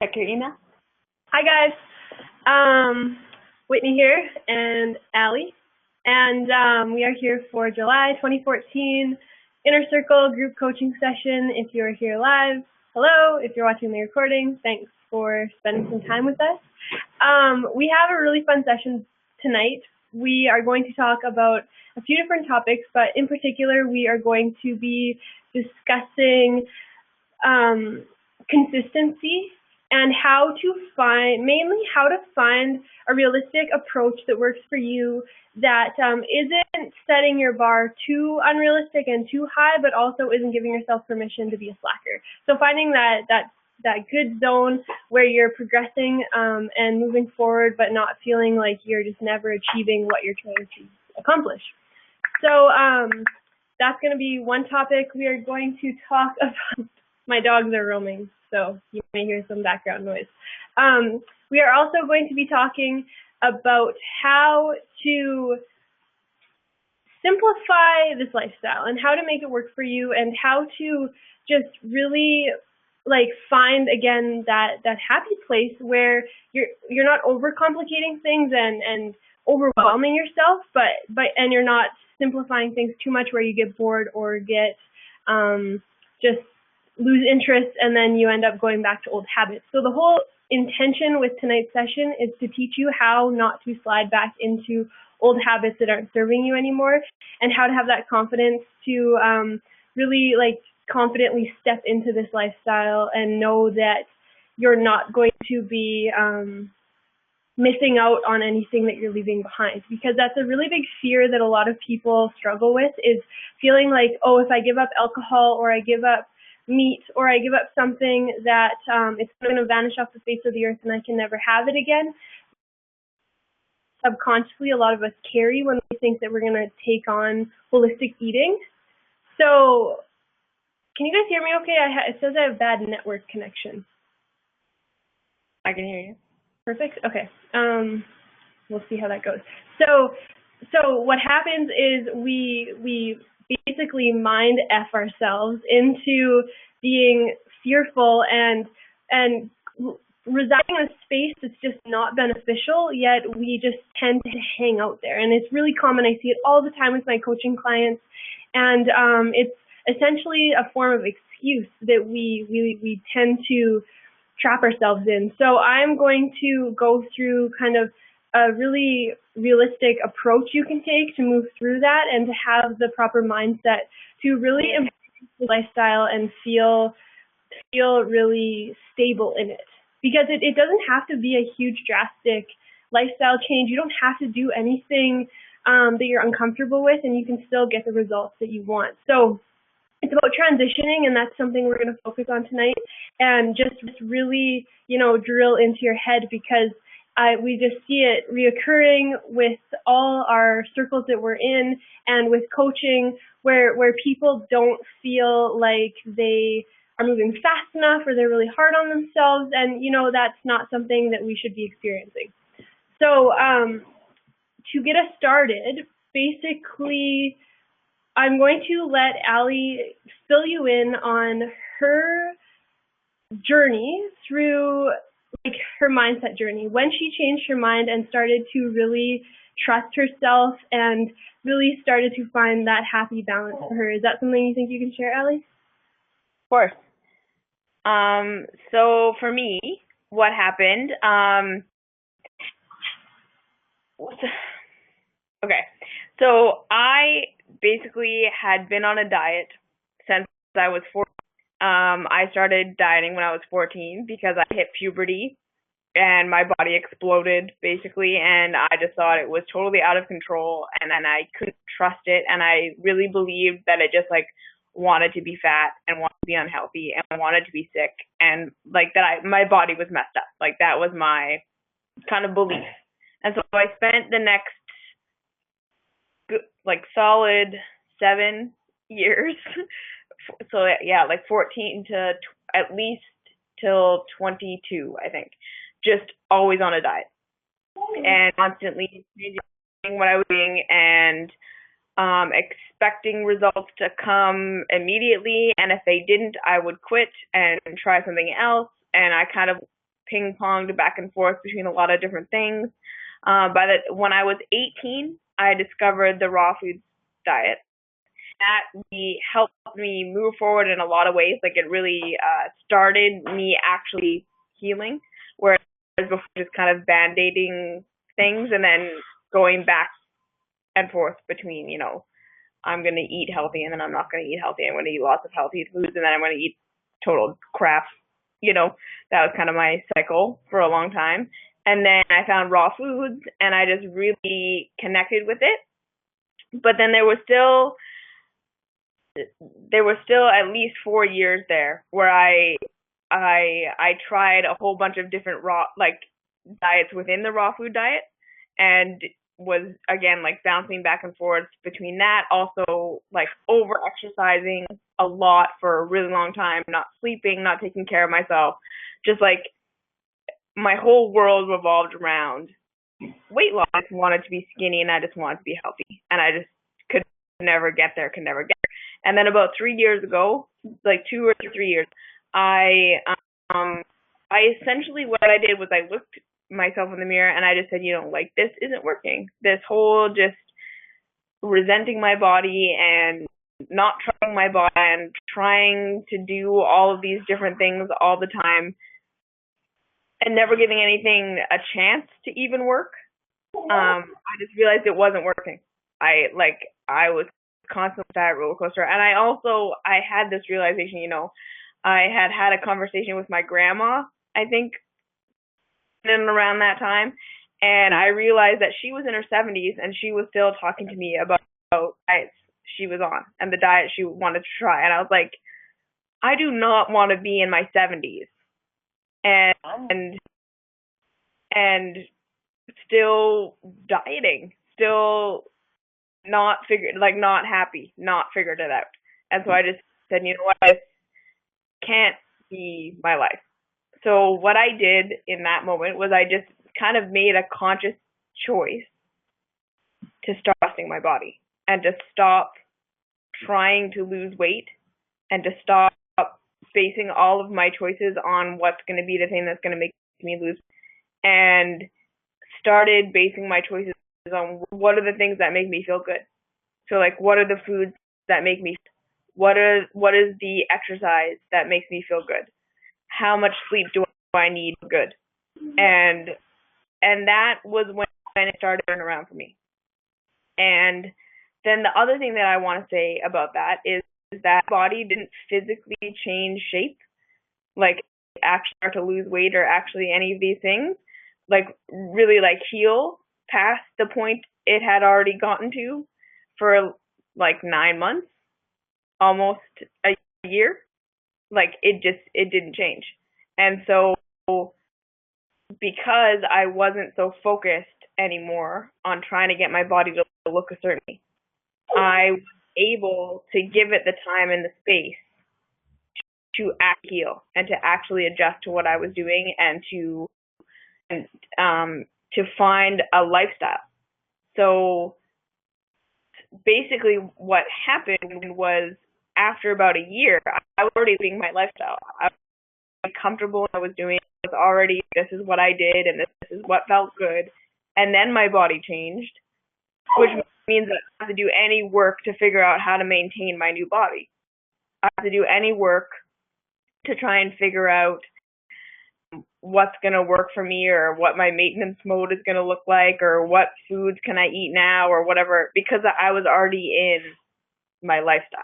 Check your email. Hi guys, Whitney here and Ali, and we are here for July 2014 Inner Circle group coaching session. If you're here live, hello. If you're watching the recording, thanks for spending some time with us. We have a really fun session tonight. We are going to talk about a few different topics, but in particular, we are going to be discussing consistency and mainly how to find a realistic approach that works for you that isn't setting your bar too unrealistic and too high, but also isn't giving yourself permission to be a slacker. So finding that good zone where you're progressing and moving forward, but not feeling like you're just never achieving what you're trying to accomplish. So that's going to be one topic. We are going to talk about, my dogs are roaming, so you may hear some background noise. We are also going to be talking about how to simplify this lifestyle and how to make it work for you, and how to just really find again that happy place where you're not overcomplicating things and overwhelming yourself, and you're not simplifying things too much where you get bored or get just lose interest, and then you end up going back to old habits. So the whole intention with tonight's session is to teach you how not to slide back into old habits that aren't serving you anymore, and how to have that confidence to really confidently step into this lifestyle and know that you're not going to be missing out on anything that you're leaving behind, because that's a really big fear that a lot of people struggle with, is feeling like, oh, if I give up alcohol or I give up meat or I give up something, that it's going to vanish off the face of the earth and I can never have it again. Subconsciously, a lot of us carry when we think that we're going to take on holistic eating. So can you guys hear me okay? It says I have bad network connection. I can hear you. Perfect. Okay. We'll see how that goes. So what happens is we basically mind F ourselves into being fearful and residing in a space that's just not beneficial, yet we just tend to hang out there. And it's really common. I see it all the time with my coaching clients, and it's essentially a form of excuse that we tend to trap ourselves in. So I'm going to go through kind of a really realistic approach you can take to move through that, and to have the proper mindset to really embrace the lifestyle and feel really stable in it. Because it doesn't have to be a huge drastic lifestyle change. You don't have to do anything that you're uncomfortable with, and you can still get the results that you want. So it's about transitioning, and that's something we're going to focus on tonight, and just really, drill into your head, because we just see it reoccurring with all our circles that we're in, and with coaching, where people don't feel like they are moving fast enough, or they're really hard on themselves, and that's not something that we should be experiencing. So to get us started, basically, I'm going to let Ali fill you in on her journey through her mindset journey, when she changed her mind and started to really trust herself and really started to find that happy balance for her. Is that something you think you can share, Ali? Of course. So for me, what happened, okay, so I basically had been on a diet since I was 14. I started dieting when I was 14 because I hit puberty and my body exploded basically, and I just thought it was totally out of control, and then I couldn't trust it, and I really believed that it just wanted to be fat and wanted to be unhealthy and wanted to be sick, and that my body was messed up. That was my kind of belief. And so I spent the next solid 7 years, so yeah, 14 to at least till 22, I think, just always on a diet and constantly changing what I was doing, and expecting results to come immediately, and if they didn't, I would quit and try something else. And I kind of ping-ponged back and forth between a lot of different things. When I was 18, I discovered the raw food diet. That really helped me move forward in a lot of ways. Like, it really started me actually healing, whereas before just kind of band-aiding things and then going back and forth between, I'm going to eat healthy and then I'm not going to eat healthy. I'm going to eat lots of healthy foods and then I'm going to eat total crap. That was kind of my cycle for a long time. And then I found raw foods and I just really connected with it. But then there was still at least 4 years there where I tried a whole bunch of different raw diets within the raw food diet, and was again bouncing back and forth between that, also over exercising a lot for a really long time, not sleeping, not taking care of myself, just my whole world revolved around weight loss. I just wanted to be skinny and I just wanted to be healthy, and I just could never get there. And then about 3 years ago, 2 or 3 years, I essentially, what I did was I looked myself in the mirror and I just said, this isn't working. This whole just resenting my body and not trusting my body and trying to do all of these different things all the time and never giving anything a chance to even work. I just realized it wasn't working. I was constantly diet roller coaster. And I had this realization, I had a conversation with my grandma, I think, in and around that time, and I realized that she was in her 70s and she was still talking to me about diets she was on and the diet she wanted to try. And I was like, I do not want to be in my 70s and still dieting, still not happy, not figured it out. And so I just said, this can't be my life. So what I did in that moment was I just kind of made a conscious choice to stop trusting my body and to stop trying to lose weight and to stop basing all of my choices on what's going to be the thing that's going to make me lose, and started basing my choices on what are the things that make me feel good. So what are the foods that make me, what is the exercise that makes me feel good? How much sleep do I need good? And that was when it started turning around for me. And then the other thing that I want to say about that is that body didn't physically change shape, actually start to lose weight or actually any of these things, really heal past the point it had already gotten to for 9 months, almost a year. It didn't change. And so because I wasn't so focused anymore on trying to get my body to look a certain way, I was able to give it the time and the space to heal and to actually adjust to what I was doing and to find a lifestyle. So basically what happened was, after about a year, I was already living my lifestyle. I was comfortable in what I was doing. It was already, this is what I did and this is what felt good. And then my body changed, which means that I have to do any work to figure out how to maintain my new body. I have to do any work to try and figure out what's going to work for me, or what my maintenance mode is going to look like, or what foods can I eat now, or whatever, because I was already in my lifestyle.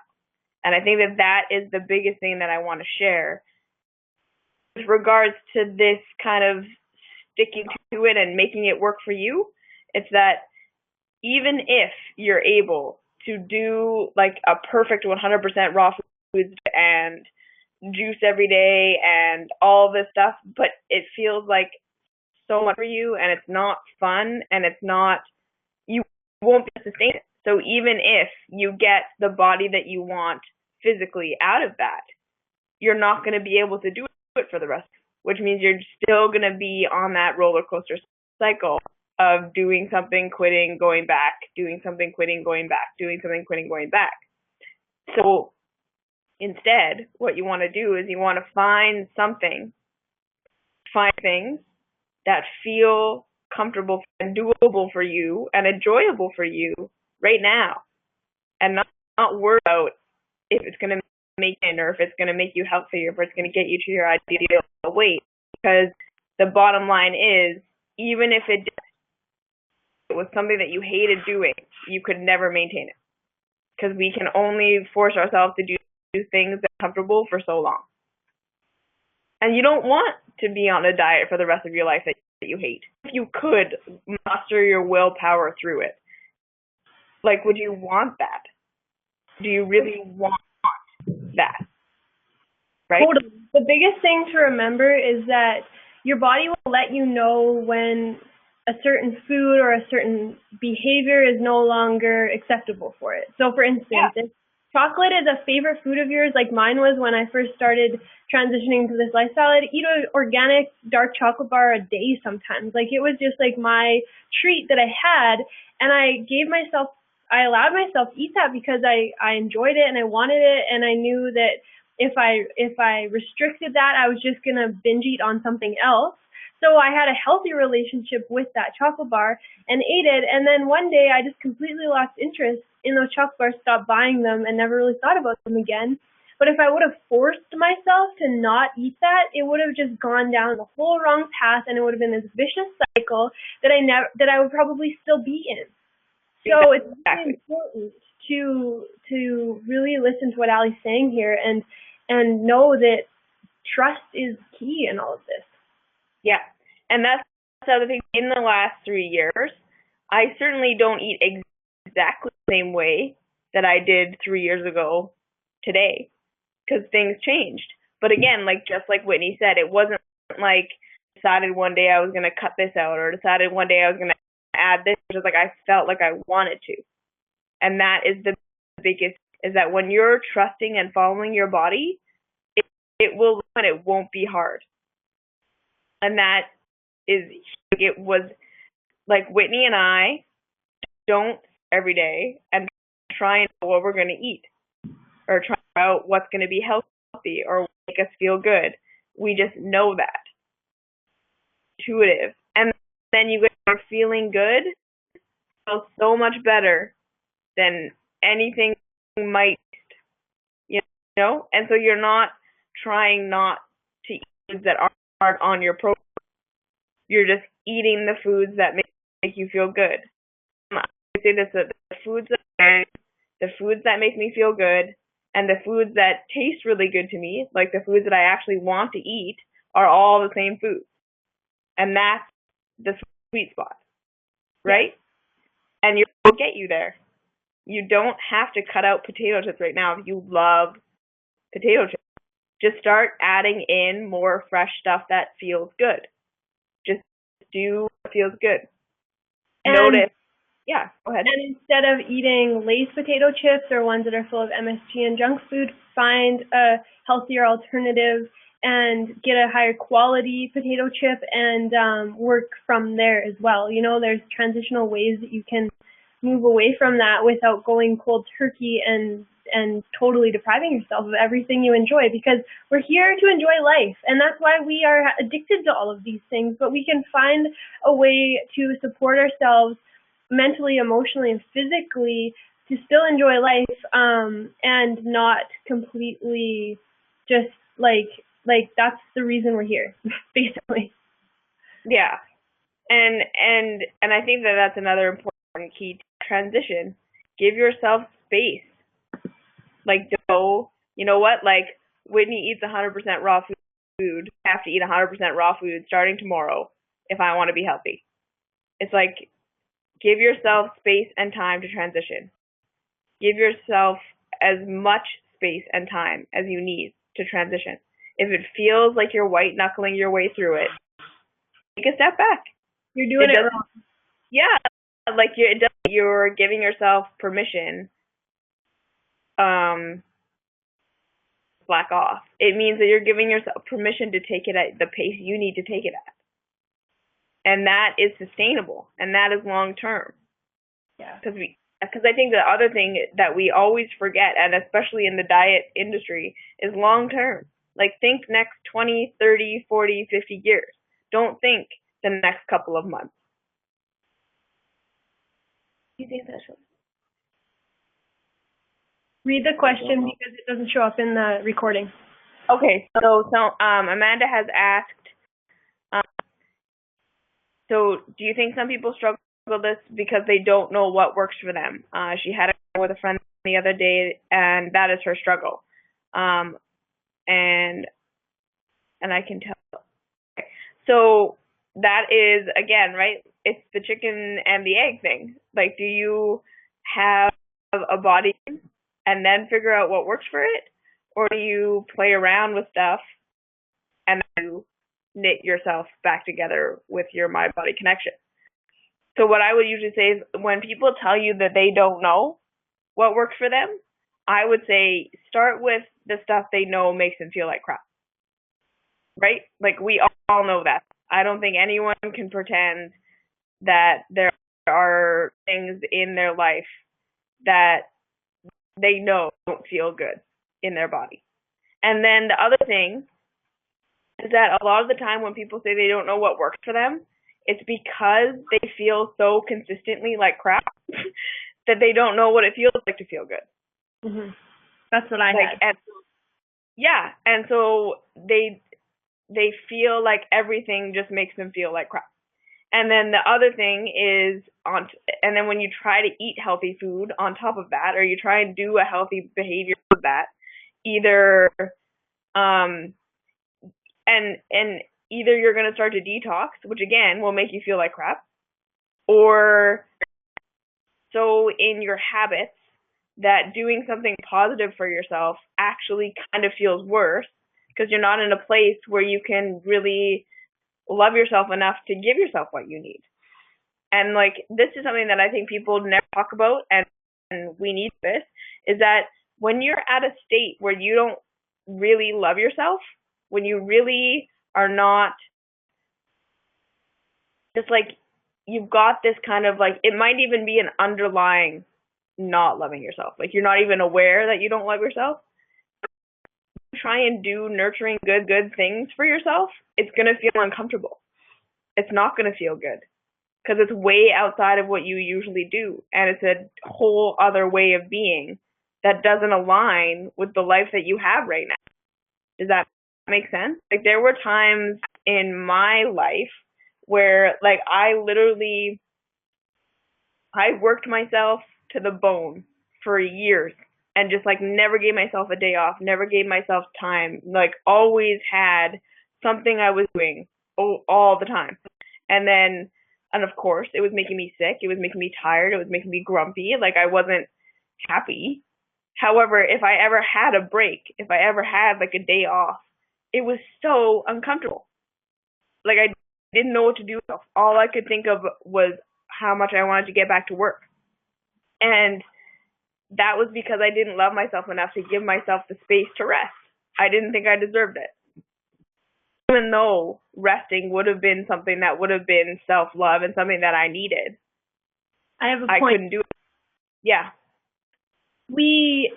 And I think that is the biggest thing that I want to share with regards to this kind of sticking to it and making it work for you. It's that even if you're able to do a perfect 100% raw foods and juice every day and all this stuff, but it feels like so much for you and it's not fun and you won't be able to sustain it. So even if you get the body that you want physically out of that, you're not going to be able to do it for the rest, which means you're still going to be on that roller coaster cycle of doing something, quitting, going back, doing something, quitting, going back, doing something, quitting, going back. So instead, what you want to do is you want to find something find things that feel comfortable and doable for you and enjoyable for you right now, and not worry about if it's going to make it or if it's going to make you healthier, if it's going to get you to your ideal weight. Because the bottom line is, even if it was something that you hated doing, you could never maintain it. Because we can only force ourselves to do things that are comfortable for so long. And you don't want to be on a diet for the rest of your life that you hate. If you could muster your willpower through it, like, would you want that? Do you really want that? Right? Totally. The biggest thing to remember is that your body will let you know when a certain food or a certain behavior is no longer acceptable for it. So, for instance, if chocolate is a favorite food of yours, like mine was when I first started transitioning to this lifestyle, I'd eat an organic dark chocolate bar a day sometimes. Like, it was just like my treat that I had, and I allowed myself to eat that because I enjoyed it and I wanted it, and I knew that if I restricted that, I was just going to binge eat on something else. So I had a healthy relationship with that chocolate bar and ate it. And then one day I just completely lost interest in those chocolate bars, stopped buying them, and never really thought about them again. But if I would have forced myself to not eat that, it would have just gone down the whole wrong path, and it would have been this vicious cycle that I would probably still be in. So it's really important to really listen to what Ali's saying here and know that trust is key in all of this. Yeah, and that's the other thing. In the last 3 years, I certainly don't eat exactly the same way that I did 3 years ago today, because things changed. But again, just like Whitney said, it wasn't like I decided one day I was going to cut this out or decided one day I was going to add this. It was like I felt like I wanted to. And that is the biggest, is that when you're trusting and following your body, it will, and it won't be hard. And that is, it was like Whitney and I don't every day and try and know what we're going to eat or try out what's going to be healthy or make us feel good. We just know that. Intuitive. And then you are feeling good, feel so much better than anything might, you know? And so you're not trying not to eat foods that aren't on your program. You're just eating the foods that make you feel good. I say this, the foods that make me feel good and the foods that taste really good to me, like the foods that I actually want to eat, are all the same foods. And that's the sweet spot, right? And it'll get you there. You don't have to cut out potato chips right now if you love potato chips. Just start adding in more fresh stuff that feels good. Just do what feels good. And notice. Yeah, go ahead. And instead of eating Lay's potato chips or ones that are full of MSG and junk food, find a healthier alternative and get a higher quality potato chip and work from there as well. You know, there's transitional ways that you can move away from that without going cold turkey and totally depriving yourself of everything you enjoy, because we're here to enjoy life, and that's why we are addicted to all of these things. But we can find a way to support ourselves mentally, emotionally, and physically to still enjoy life and not completely just like that's the reason we're here, basically. Yeah. And I think that that's another important key to transition. Give yourself space. Like, you know what? Like, Whitney eats 100% raw food. I have to eat 100% raw food starting tomorrow if I want to be healthy. It's like, give yourself space and time to transition. Give yourself as much space and time as you need to transition. If it feels like you're white knuckling your way through it, take a step back. You're doing it wrong. Yeah, like you're giving yourself permission. Slack off. It means that you're giving yourself permission to take it at the pace you need to take it at. And that is sustainable, and that is long term. Yeah. Because I think the other thing that we always forget, and especially in the diet industry, is long term. Like, think next 20, 30, 40, 50 years. Don't think the next couple of months. Read the question because it doesn't show up in the recording. Okay, so Amanda has asked, so do you think some people struggle with this because they don't know what works for them? She had it with a friend the other day, and that is her struggle. And I can tell. So that is, again, right? It's the chicken and the egg thing. Like, do you have a body and then figure out what works for it? Or do you play around with stuff and then you knit yourself back together with your mind-body connection? So what I would usually say is when people tell you that they don't know what works for them, I would say start with the stuff they know makes them feel like crap. Right? Like, we all know that. I don't think anyone can pretend that there are things in their life that they know don't feel good in their body. And then the other thing is that a lot of the time when people say they don't know what works for them, it's because they feel so consistently like crap that they don't know what it feels like to feel good. Mm-hmm. That's what I had. And so they feel like everything just makes them feel like crap. And then the other thing is and then when you try to eat healthy food on top of that, or you try and do a healthy behavior with that, either and either you're going to start to detox, which again will make you feel like crap, or so in your habits that doing something positive for yourself actually kind of feels worse because you're not in a place where you can really love yourself enough to give yourself what you need. And like, this is something that I think people never talk about, and we need this, is that when you're at a state where you don't really love yourself, when you really are not just like, you've got this kind of like, it might even be an underlying not loving yourself. Like, you're not even aware that you don't love yourself. Try and do nurturing good things for yourself, it's going to feel uncomfortable. It's not going to feel good because it's way outside of what you usually do, and it's a whole other way of being that doesn't align with the life that you have right now. Does that make sense? Like, there were times in my life where like I worked myself to the bone for years and just like never gave myself a day off, never gave myself time, like always had something I was doing all the time. And of course, it was making me sick, it was making me tired, it was making me grumpy, like I wasn't happy. However, if I ever had a break, if I ever had like a day off, it was so uncomfortable. Like, I didn't know what to do. All I could think of was how much I wanted to get back to work. And that was because I didn't love myself enough to give myself the space to rest. I didn't think I deserved it. Even though resting would have been something that would have been self-love and something that I needed, I have a I point. couldn't do it. Yeah. We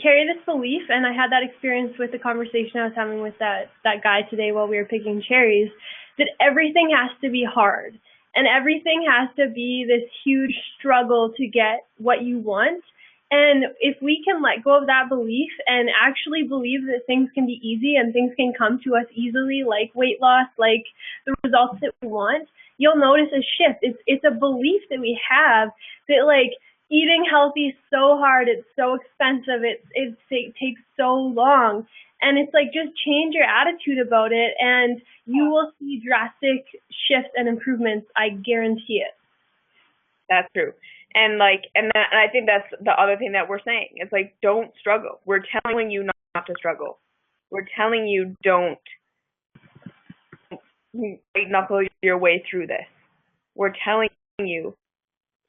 carry this belief, and I had that experience with the conversation I was having with that guy today while we were picking cherries, that everything has to be hard. And everything has to be this huge struggle to get what you want. And if we can let go of that belief and actually believe that things can be easy and things can come to us easily, like weight loss, like the results that we want, you'll notice a shift. It's a belief that we have that like eating healthy is so hard, it's so expensive, it takes so long. And it's like, just change your attitude about it and you will see drastic shifts and improvements. I guarantee it. That's true. And I think that's the other thing that we're saying. It's like, don't struggle. We're telling you not to struggle. We're telling you don't white knuckle your way through this. We're telling you,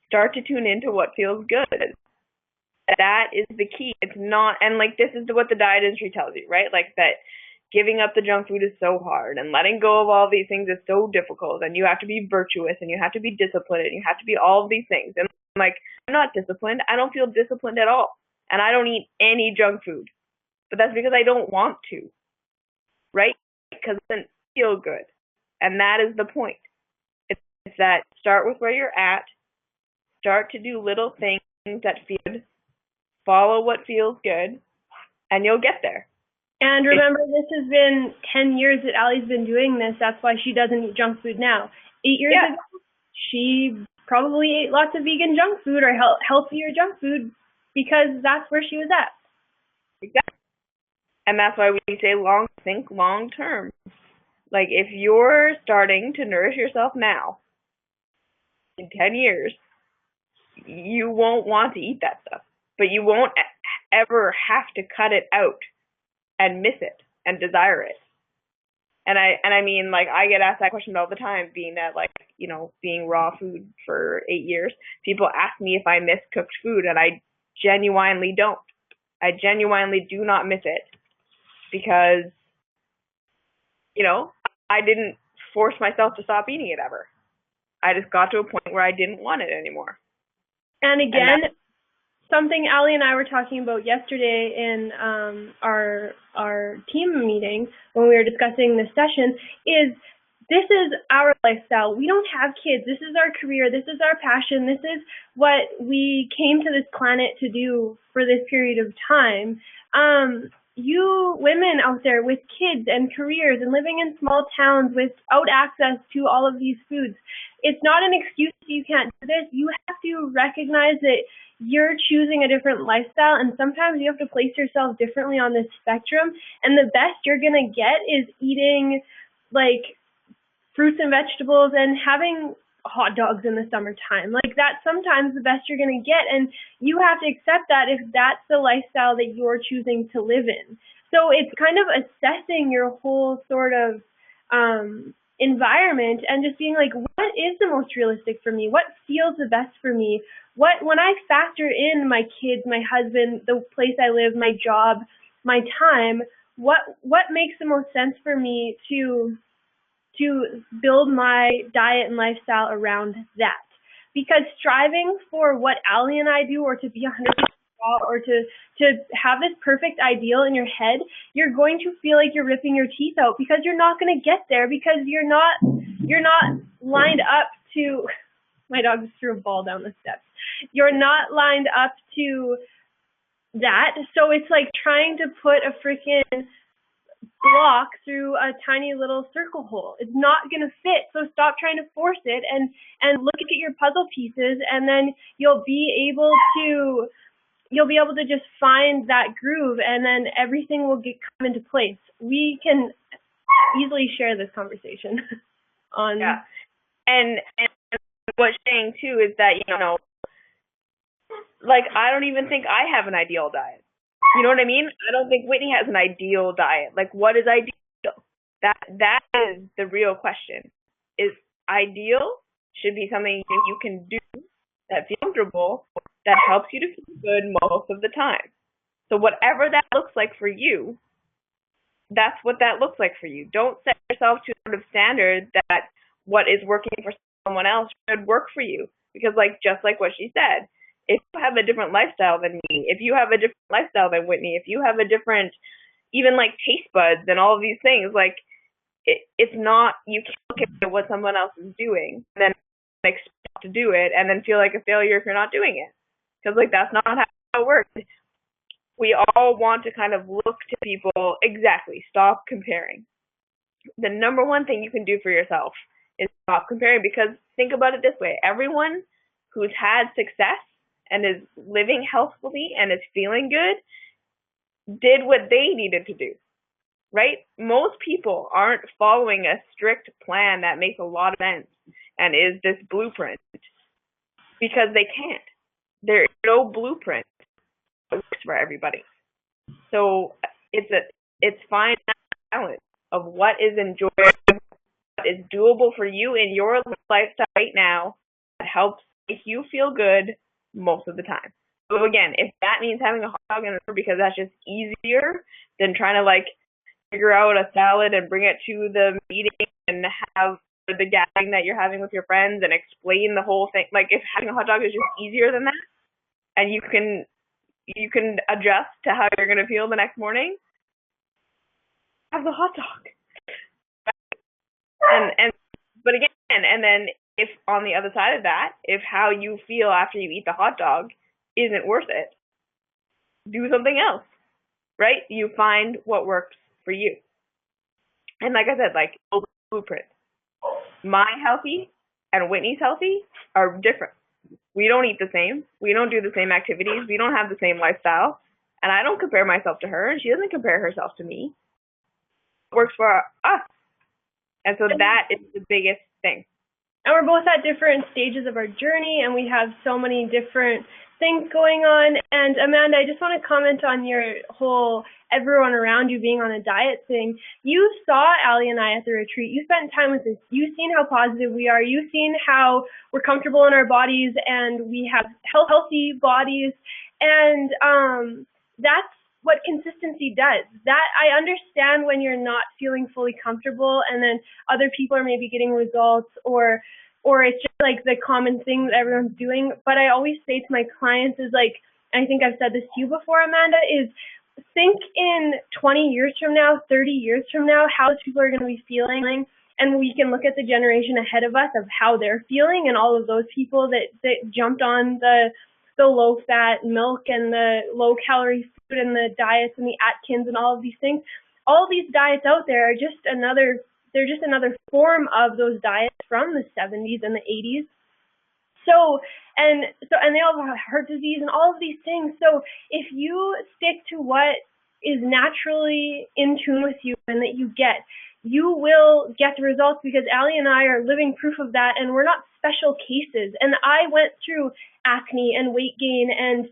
start to tune into what feels good. That is the key. It's not, and like, this is what the diet industry tells you, right? Like, that giving up the junk food is so hard and letting go of all these things is so difficult, and you have to be virtuous and you have to be disciplined and you have to be all of these things. And like, I'm not disciplined. I don't feel disciplined at all. And I don't eat any junk food. But that's because I don't want to, right? Because it doesn't feel good. And that is the point. It's that start with where you're at, start to do little things that feel good, follow what feels good, and you'll get there. And remember, this has been 10 years that Ali's been doing this. That's why she doesn't eat junk food now. 8 years ago, she probably ate lots of vegan junk food or healthier junk food because that's where she was at. Exactly. And that's why we say think long term. Like, if you're starting to nourish yourself now, in 10 years, you won't want to eat that stuff. But you won't ever have to cut it out and miss it and desire it. And I mean, like, I get asked that question all the time, being that, like, you know, being raw food for 8 years. People ask me if I miss cooked food, and I genuinely don't. I genuinely do not miss it because, you know, I didn't force myself to stop eating it ever. I just got to a point where I didn't want it anymore. And again, something Ali and I were talking about yesterday in our team meeting when we were discussing this session is this is our lifestyle. We don't have kids. This is our career. This is our passion. This is what we came to this planet to do for this period of time. You women out there with kids and careers and living in small towns without access to all of these foods, it's not an excuse that you can't do this. You have to recognize that you're choosing a different lifestyle, and sometimes you have to place yourself differently on this spectrum, and the best you're going to get is eating, like, fruits and vegetables and having hot dogs in the summertime. Like, that's sometimes the best you're going to get, and you have to accept that if that's the lifestyle that you're choosing to live in. So it's kind of assessing your whole sort of environment and just being like, what is the most realistic for me? What feels the best for me? When I factor in my kids, my husband, the place I live, my job, my time, what makes the most sense for me to build my diet and lifestyle around that? Because striving for what Ali and I do, or to be 100% raw, or to have this perfect ideal in your head, you're going to feel like you're ripping your teeth out because you're not going to get there because you're not lined up to. My dog just threw a ball down the steps. You're not lined up to that, so it's like trying to put a freaking block through a tiny little circle hole. It's not going to fit, so stop trying to force it and look at your puzzle pieces, and then you'll be able to just find that groove, and then everything will come into place. We can easily share this conversation on and what's saying too is that, you know, like, I don't even think I have an ideal diet. You know what I mean? I don't think Whitney has an ideal diet. Like, what is ideal? That is the real question. Is ideal should be something you can do that feels comfortable, that helps you to feel good most of the time. So whatever that looks like for you, that's what that looks like for you. Don't set yourself to a sort of standard that what is working for someone else should work for you. Because, like, just like what she said, if you have a different lifestyle than me, if you have a different lifestyle than Whitney, if you have a different, even, like, taste buds and all of these things, like, it's not, you can't look at what someone else is doing and then expect to do it and then feel like a failure if you're not doing it. Because, like, that's not how it works. We all want to kind of look to people. Exactly. Stop comparing. The number one thing you can do for yourself is stop comparing, because think about it this way. Everyone who's had success and is living healthfully and is feeling good did what they needed to do, right? Most people aren't following a strict plan that makes a lot of sense and is this blueprint, because they can't. There is no blueprint that works for everybody. So it's finding that balance of what is enjoyable, what is doable for you in your lifestyle right now that helps make you feel good most of the time. So again, if that means having a hot dog in the because that's just easier than trying to, like, figure out a salad and bring it to the meeting and have the gathering that you're having with your friends and explain the whole thing. Like, if having a hot dog is just easier than that, and you can adjust to how you're going to feel the next morning, have the hot dog. And but again, and then if on the other side of that, if how you feel after you eat the hot dog isn't worth it, do something else, right? You find what works for you. And like I said, like blueprint. My healthy and Whitney's healthy are different. We don't eat the same. We don't do the same activities. We don't have the same lifestyle. And I don't compare myself to her, and she doesn't compare herself to me. It works for us. And so that is the biggest thing. And we're both at different stages of our journey, and we have so many different things going on. And Amanda, I just want to comment on your whole everyone around you being on a diet thing. You saw Ali and I at the retreat. You spent time with us. You've seen how positive we are. You've seen how we're comfortable in our bodies and we have healthy bodies. And that's what consistency does. That I understand when you're not feeling fully comfortable and then other people are maybe getting results or it's just like the common thing that everyone's doing. But I always say to my clients is like, and I think I've said this to you before, Amanda, is think in 20 years from now, 30 years from now, how those people are going to be feeling. And we can look at the generation ahead of us of how they're feeling and all of those people that jumped on the low fat milk and the low calorie food and the diets and the Atkins and all of these things. All of these diets out there are just another form of those diets from the 70s and the 80s. So they all have heart disease and all of these things. So if you stick to what is naturally in tune with you and that you get, you will get the results, because Ali and I are living proof of that, and we're not special cases. And I went through acne and weight gain and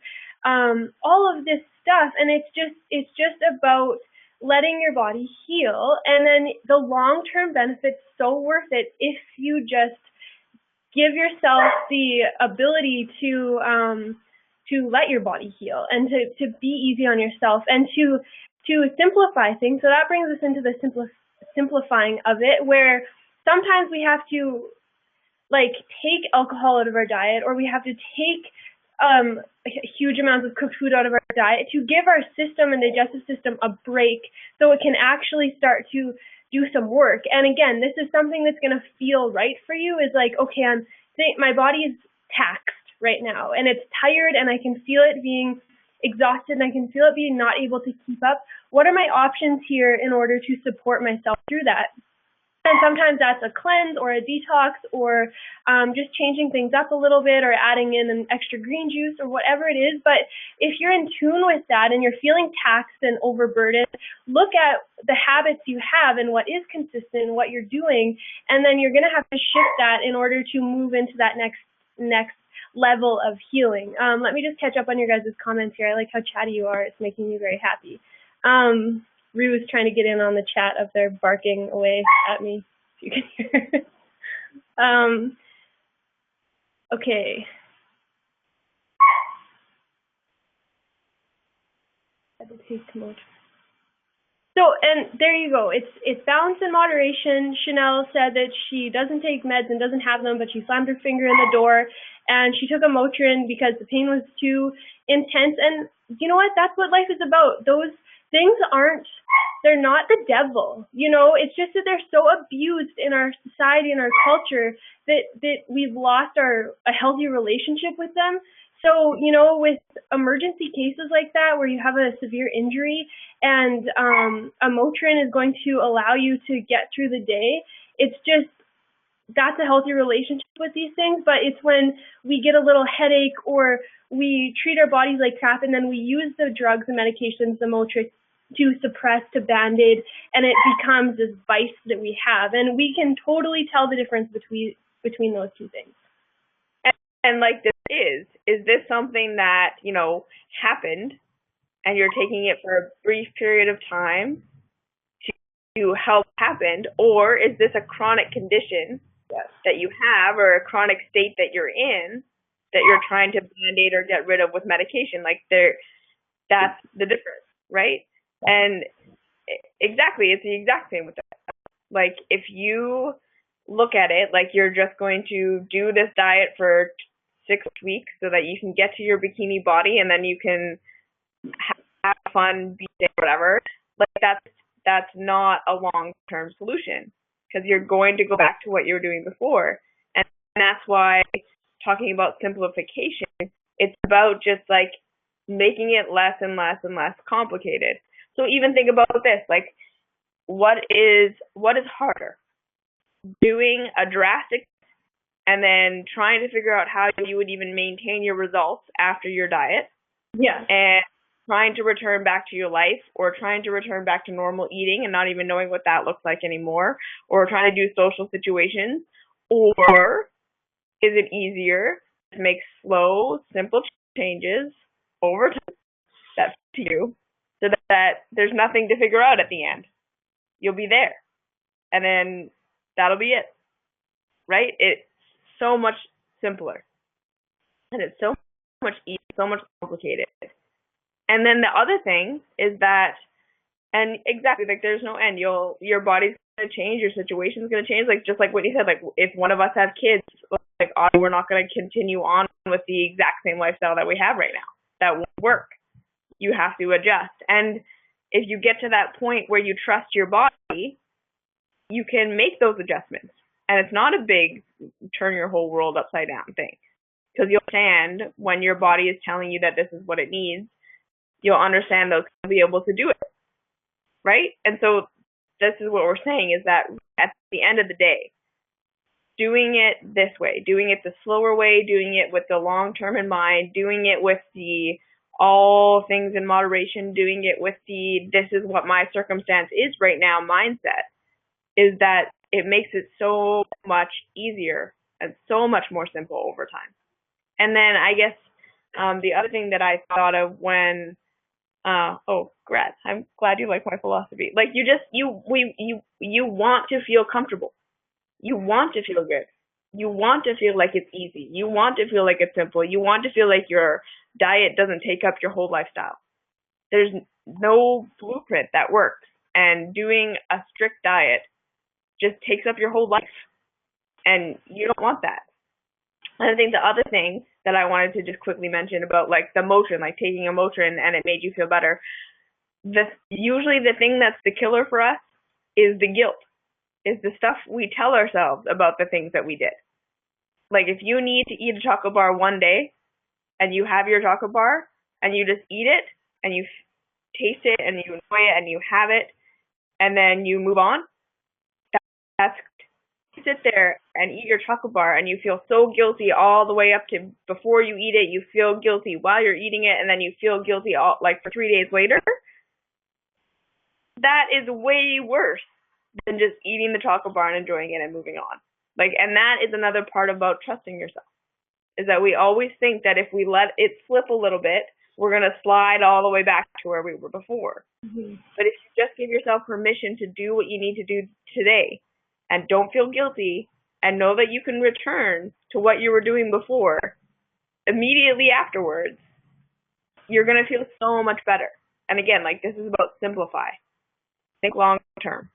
all of this stuff, and it's just about letting your body heal, and then the long-term benefits so worth it if you just give yourself the ability to let your body heal and to be easy on yourself and to simplify things. So that brings us into the simplifying of it, where sometimes we have to like take alcohol out of our diet, or we have to take huge amounts of cooked food out of our diet to give our system and digestive system a break so it can actually start to do some work. And again, this is something that's going to feel right for you, is like, okay, my body is taxed right now and it's tired and I can feel it being exhausted and I can feel it being not able to keep up. What are my options here in order to support myself through that? And sometimes that's a cleanse or a detox or just changing things up a little bit or adding in an extra green juice or whatever it is. But if you're in tune with that and you're feeling taxed and overburdened, look at the habits you have and what is consistent and what you're doing. And then you're going to have to shift that in order to move into that next level of healing. Let me just catch up on your guys' comments here. I like how chatty you are. It's making me very happy. Rue is trying to get in on the chat up there, barking away at me, if you can hear. Okay. So, and there you go. It's balance and moderation. Chanel said that she doesn't take meds and doesn't have them, but she slammed her finger in the door, and she took a Motrin because the pain was too intense. And you know what? That's what life is about. Those things they're not the devil, it's just that they're so abused in our society and our culture that we've lost a healthy relationship with them. So, with emergency cases like that where you have a severe injury and a Motrin is going to allow you to get through the day, that's a healthy relationship with these things. But it's when we get a little headache or we treat our bodies like crap and then we use the drugs and medications, the Motrin, to suppress, to Band-Aid, and it becomes this vice that we have. And we can totally tell the difference between those two things. And like this is this something that, happened and you're taking it for a brief period of time to help happen, or is this a chronic condition that you have or a chronic state that you're in that you're trying to Band-Aid or get rid of with medication? Like that's the difference, right? And exactly, it's the exact same with that. Like if you look at it like you're just going to do this diet for 6 weeks so that you can get to your bikini body and then you can have fun, be there, whatever, like that's not a long-term solution. because you're going to go back to what you were doing before. And that's why talking about simplification, it's about just like making it less and less and less complicated. So even think about this, like what is harder? Doing a drastic and then trying to figure out how you would even maintain your results after your diet. Yeah. And trying to return back to your life, or trying to return back to normal eating and not even knowing what that looks like anymore, or trying to do social situations, or is it easier to make slow, simple changes over time that's to you so that there's nothing to figure out at the end? You'll be there. And then that'll be it. Right? It's so much simpler. And it's so much easier, so much complicated. And then the other thing is that, and exactly, like there's no end. Your body's gonna change, your situation's gonna change. Like just like what you said, like if one of us have kids, like we're not gonna continue on with the exact same lifestyle that we have right now. That won't work. You have to adjust. And if you get to that point where you trust your body, you can make those adjustments. And it's not a big turn your whole world upside down thing. Because you'll understand when your body is telling you that this is what it needs, you'll understand those to be able to do it. Right? And so this is what we're saying, is that at the end of the day, doing it this way, doing it the slower way, doing it with the long term in mind, doing it with the all things in moderation, doing it with the this is what my circumstance is right now mindset, is that it makes it so much easier and so much more simple over time. And then I guess the other thing that I thought of when Grat, I'm glad you like my philosophy. Like you want to feel comfortable. You want to feel good. You want to feel like it's easy. You want to feel like it's simple. You want to feel like your diet doesn't take up your whole lifestyle. There's no blueprint that works. And doing a strict diet just takes up your whole life. And you don't want that. And I think the other thing that I wanted to just quickly mention about like the motion, like taking a motion and it made you feel better. Usually the thing that's the killer for us is the guilt, is the stuff we tell ourselves about the things that we did. Like if you need to eat a chocolate bar one day and you have your chocolate bar and you just eat it and you taste it and you enjoy it and you have it and then you move on, that's you sit there and eat your chocolate bar and you feel so guilty all the way up to before you eat it, you feel guilty while you're eating it, and then you feel guilty all like for 3 days later. That is way worse than just eating the chocolate bar and enjoying it and moving on. Like, and that is another part about trusting yourself, is that we always think that if we let it slip a little bit, we're going to slide all the way back to where we were before. Mm-hmm. But if you just give yourself permission to do what you need to do today, and don't feel guilty, and know that you can return to what you were doing before, immediately afterwards, you're going to feel so much better. And again, like this is about simplify. Think long term.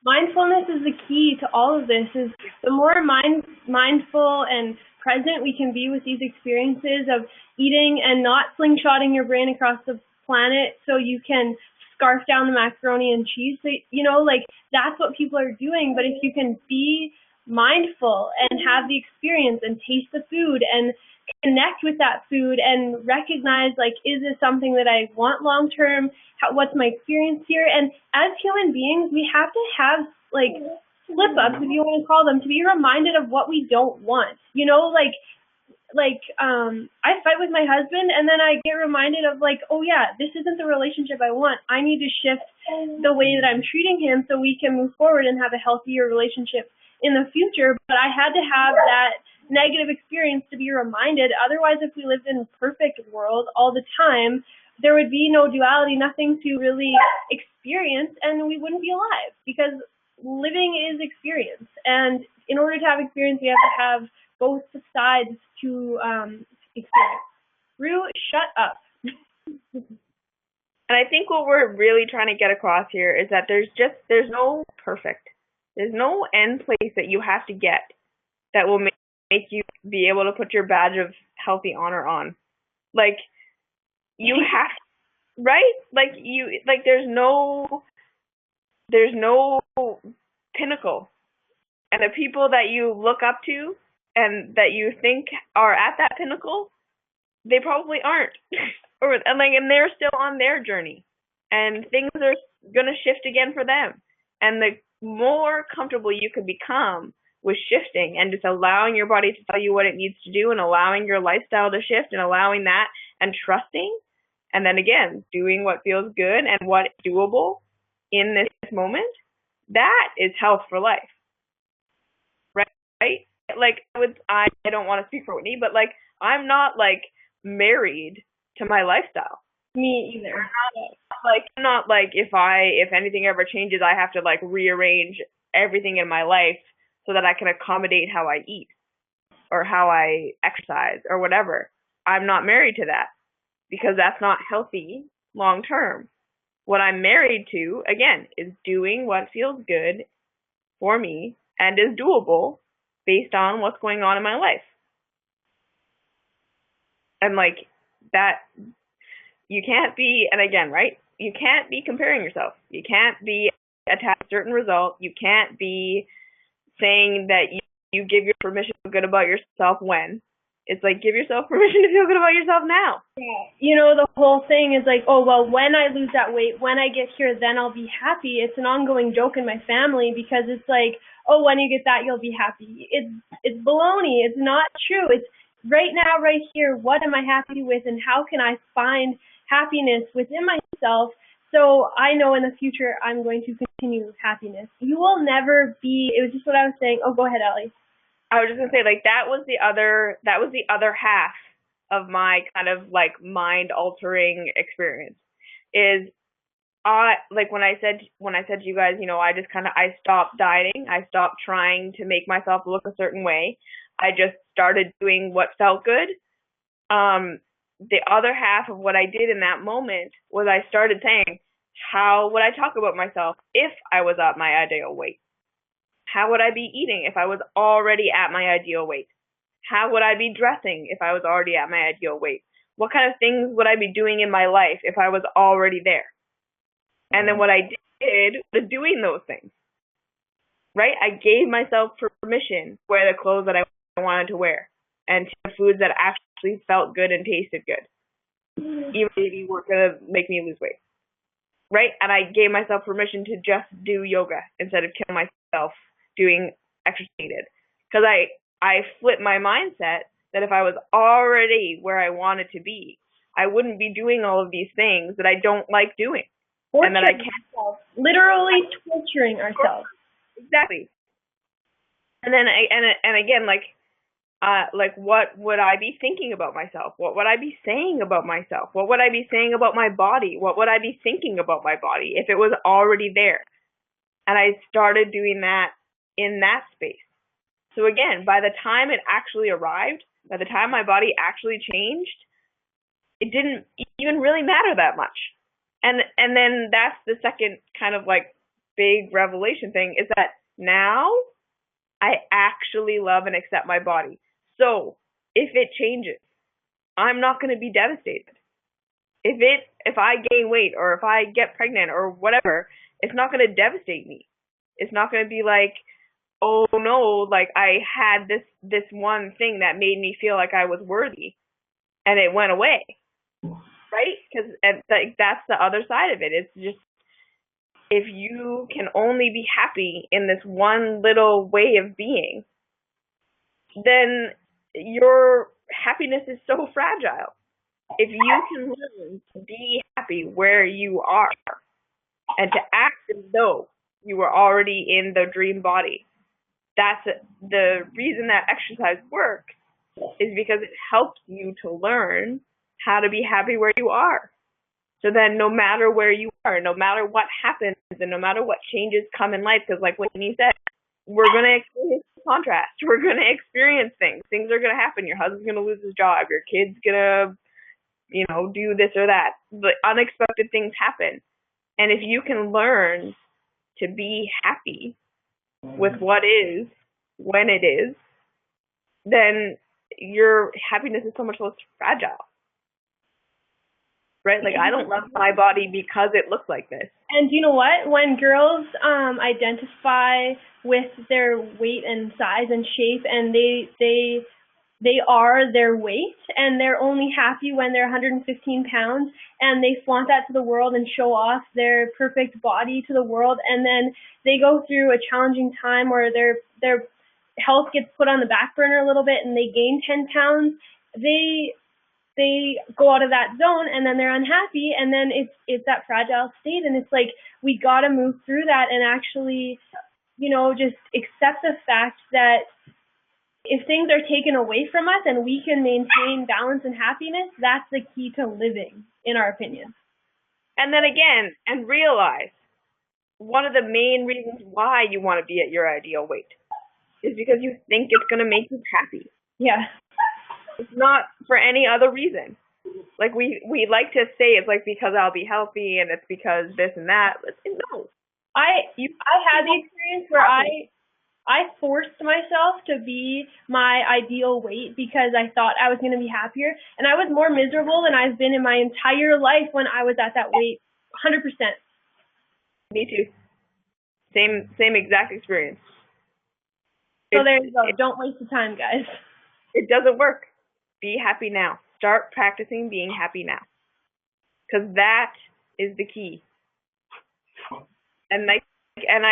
Mindfulness is the key to all of this. Is the more mindful and present we can be with these experiences of eating and not slingshotting your brain across the planet so you can scarf down the macaroni and cheese. So, like that's what people are doing. But if you can be mindful and have the experience and taste the food and connect with that food and recognize, like, is this something that I want long term? What's my experience here? And as human beings, we have to have like slip ups, if you want to call them, to be reminded of what we don't want. I fight with my husband and then I get reminded of like, oh yeah, this isn't the relationship I want. I need to shift the way that I'm treating him so we can move forward and have a healthier relationship in the future. But I had to have that negative experience to be reminded. Otherwise, if we lived in a perfect world all the time, there would be no duality, nothing to really experience, and we wouldn't be alive, because living is experience. And in order to have experience, we have to have both sides to experience. Rue, shut up. And I think what we're really trying to get across here is that there's no perfect. There's no end place that you have to get that will make you be able to put your badge of healthy honor on. Like, you have to, right? Like, there's no pinnacle. And the people that you look up to and that you think are at that pinnacle, they probably aren't. And they're still on their journey. And things are going to shift again for them. And the more comfortable you can become with shifting and just allowing your body to tell you what it needs to do and allowing your lifestyle to shift and allowing that and trusting, and then again, doing what feels good and what is doable in this moment, that is health for life. Right? Like, I don't want to speak for Whitney, but like, I'm not like married to my lifestyle. Me either. I'm not like if anything ever changes, I have to like rearrange everything in my life so that I can accommodate how I eat or how I exercise or whatever. I'm not married to that because that's not healthy long term. What I'm married to, again, is doing what feels good for me and is doable based on what's going on in my life. And like that, you can't be, and again, right? You can't be comparing yourself. You can't be attached to a certain result. You can't be saying that you give your permission to feel good about yourself when. It's like, give yourself permission to feel good about yourself now. Yeah. You know, the whole thing is like, oh, well, when I lose that weight, when I get here, then I'll be happy. It's an ongoing joke in my family because it's like, oh, when you get that, you'll be happy. It's baloney. It's not true. It's right now, right here, what am I happy with and how can I find happiness within myself so I know in the future I'm going to continue happiness. You will never be, it was just what I was saying. Oh, go ahead, Ali. I was just gonna say, like, that was the other half of my kind of like mind altering experience. Is like when I said to you guys, you know, I stopped dieting. I stopped trying to make myself look a certain way. I just started doing what felt good. The other half of what I did in that moment was I started saying, how would I talk about myself if I was at my ideal weight? How would I be eating if I was already at my ideal weight? How would I be dressing if I was already at my ideal weight? What kind of things would I be doing in my life if I was already there? And then what I did was doing those things, right? I gave myself permission to wear the clothes that I wanted to wear and to foods that actually felt good and tasted good, even if they weren't going to make me lose weight, right? And I gave myself permission to just do yoga instead of killing myself doing exercise needed. Because I flipped my mindset that if I was already where I wanted to be, I wouldn't be doing all of these things that I don't like doing. And that I can't. Literally torturing ourselves. Exactly. And then and again, like what would I be thinking about myself? What would I be saying about myself? What would I be saying about my body? What would I be thinking about my body if it was already there? And I started doing that in that space. So again, by the time it actually arrived, by the time my body actually changed, it didn't even really matter that much. And then that's the second kind of like big revelation thing is that now I actually love and accept my body. So if it changes, I'm not going to be devastated. If I gain weight or if I get pregnant or whatever, it's not going to devastate me. It's not going to be like, oh no, like I had this one thing that made me feel like I was worthy and it went away. Right? Because that's the other side of it. It's just, if you can only be happy in this one little way of being, then your happiness is so fragile. If you can learn to be happy where you are and to act as though you were already in the dream body, that's the reason that exercise works, is because it helps you to learn how to be happy where you are. So then no matter where you are, no matter what happens, and no matter what changes come in life, because like Whitney said, we're going to experience contrast. We're going to experience things. Things are going to happen. Your husband's going to lose his job. Your kid's going to, do this or that. But unexpected things happen. And if you can learn to be happy with what is, when it is, then your happiness is so much less fragile. right? Like, I don't love my body because it looks like this. And you know what? When girls identify with their weight and size and shape, and they are their weight, and they're only happy when they're 115 pounds, and they flaunt that to the world and show off their perfect body to the world, and then they go through a challenging time where their health gets put on the back burner a little bit, and they gain 10 pounds. They go out of that zone, and then they're unhappy, and then it's that fragile state, and it's like we got to move through that and actually, just accept the fact that if things are taken away from us and we can maintain balance and happiness, that's the key to living, in our opinion. And then again, and realize one of the main reasons why you want to be at your ideal weight is because you think it's going to make you happy. Yeah. It's not for any other reason. Like, we like to say it's like because I'll be healthy and it's because this and that. No. I had the experience where I forced myself to be my ideal weight because I thought I was going to be happier, and I was more miserable than I've been in my entire life when I was at that weight. 100%. Me too. Same exact experience. So there you go. Don't waste the time, guys. It doesn't work. Be happy now. Start practicing being happy now. Because that is the key. And I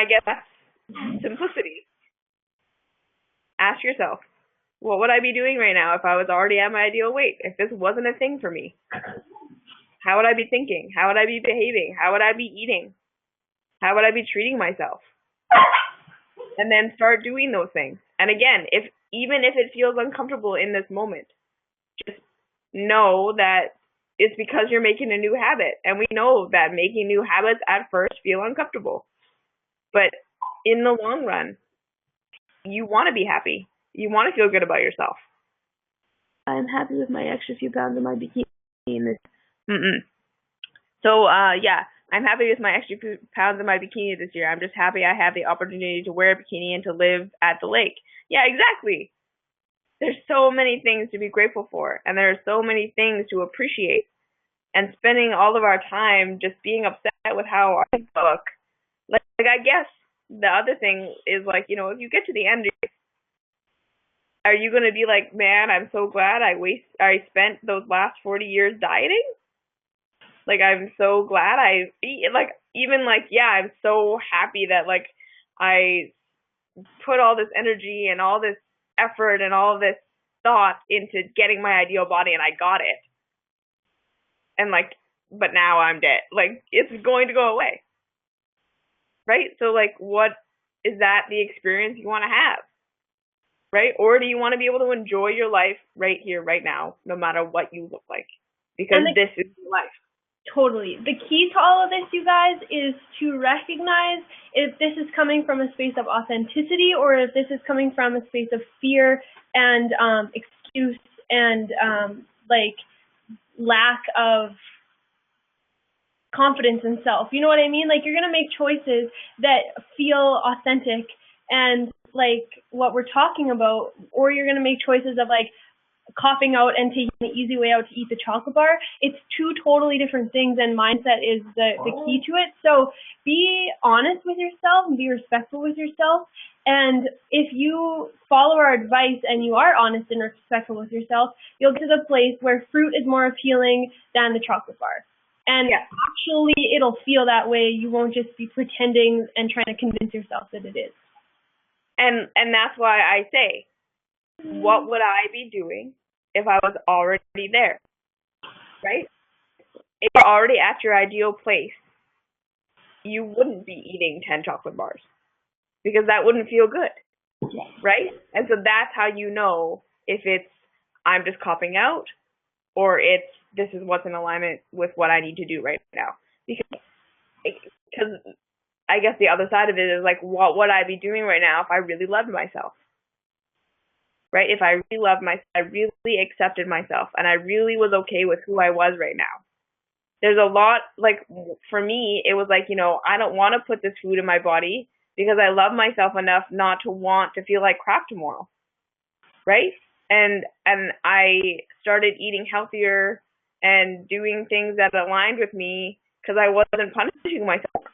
guess that's simplicity. Ask yourself, what would I be doing right now if I was already at my ideal weight? If this wasn't a thing for me? How would I be thinking? How would I be behaving? How would I be eating? How would I be treating myself? And then start doing those things. And again, even if it feels uncomfortable in this moment, just know that it's because you're making a new habit. And we know that making new habits at first feel uncomfortable. But in the long run, you want to be happy. You want to feel good about yourself. I'm happy with my extra few pounds in my bikini. So, yeah, I'm happy with my extra few pounds in my bikini this year. I'm just happy I have the opportunity to wear a bikini and to live at the lake. Yeah, exactly. There's so many things to be grateful for, and there are so many things to appreciate. And spending all of our time just being upset with how I look. Like I guess the other thing is, like, if you get to the end, are you going to be like, man, I'm so glad I spent those last 40 years dieting? Like, I'm so glad I'm so happy that, like, I put all this energy and all this effort and all this thought into getting my ideal body, and I got it. And, like, but now I'm dead. Like, it's going to go away. Right? So, like, what is that the experience you want to have? Right? Or do you want to be able to enjoy your life right here, right now, no matter what you look like? Because this is your life. Totally. The key to all of this, you guys, is to recognize if this is coming from a space of authenticity or if this is coming from a space of fear and excuse and lack of confidence in self. You know what I mean? Like, you're going to make choices that feel authentic and like what we're talking about, or you're going to make choices of like copping out and taking the easy way out to eat the chocolate bar. It's two totally different things, and mindset is the key to it. So be honest with yourself and be respectful with yourself. And if you follow our advice and you are honest and respectful with yourself, you'll get to the place where fruit is more appealing than the chocolate bar. And actually, it'll feel that way. You won't just be pretending and trying to convince yourself that it is. And that's why I say, what would I be doing if I was already there? Right? If you're already at your ideal place, you wouldn't be eating 10 chocolate bars because that wouldn't feel good. Right? And so that's how you know if it's I'm just copping out or it's this is what's in alignment with what I need to do right now. Because I guess the other side of it is like, what would I be doing right now if I really loved myself? Right? If I really loved myself, I really accepted myself, and I really was okay with who I was right now. There's a lot, like, for me, it was like, I don't want to put this food in my body because I love myself enough not to want to feel like crap tomorrow. Right? And I started eating healthier and doing things that aligned with me because I wasn't punishing myself.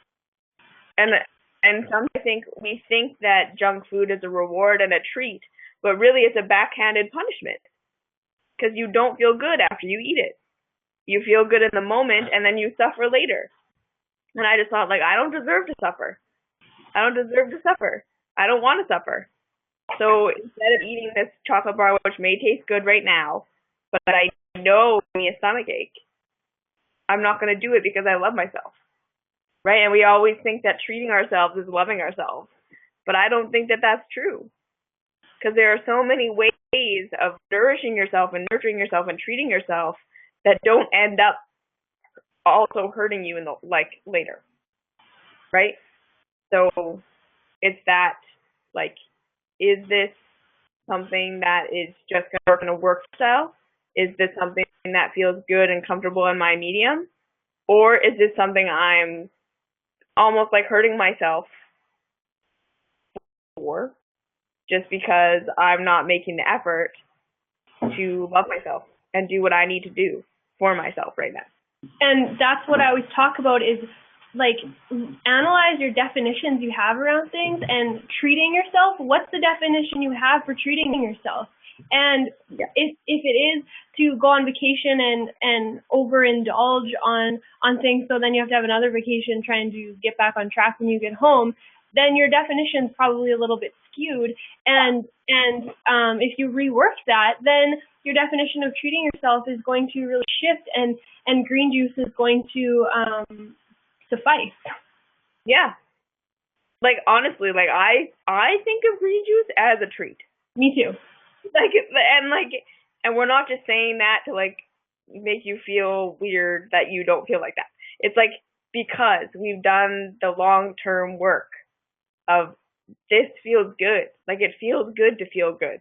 And sometimes we think that junk food is a reward and a treat, but really it's a backhanded punishment because you don't feel good after you eat it. You feel good in the moment and then you suffer later. And I just thought, like, I don't deserve to suffer. I don't deserve to suffer. I don't want to suffer. So instead of eating this chocolate bar, which may taste good right now, but I know give me a stomach ache, I'm not going to do it because I love myself. Right? And we always think that treating ourselves is loving ourselves. But I don't think that that's true. Because there are so many ways of nourishing yourself and nurturing yourself and treating yourself that don't end up also hurting you in the later. Right? So it's that, like, is this something that is just going to work in a work style? Is this something that feels good and comfortable in my medium? Or is this something I'm almost like hurting myself for just because I'm not making the effort to love myself and do what I need to do for myself right now? And that's what I always talk about is, like, analyze your definitions you have around things and treating yourself. What's the definition you have for treating yourself? And if it is to go on vacation and overindulge on things, so then you have to have another vacation trying to get back on track when you get home, then your definition is probably a little bit skewed. And if you rework that, then your definition of treating yourself is going to really shift, and green juice is going to suffice. Yeah. Like, honestly, like, I think of green juice as a treat. Me too. And we're not just saying that to, like, make you feel weird that you don't feel like that. It's like, because we've done the long-term work of this feels good. Like, it feels good to feel good.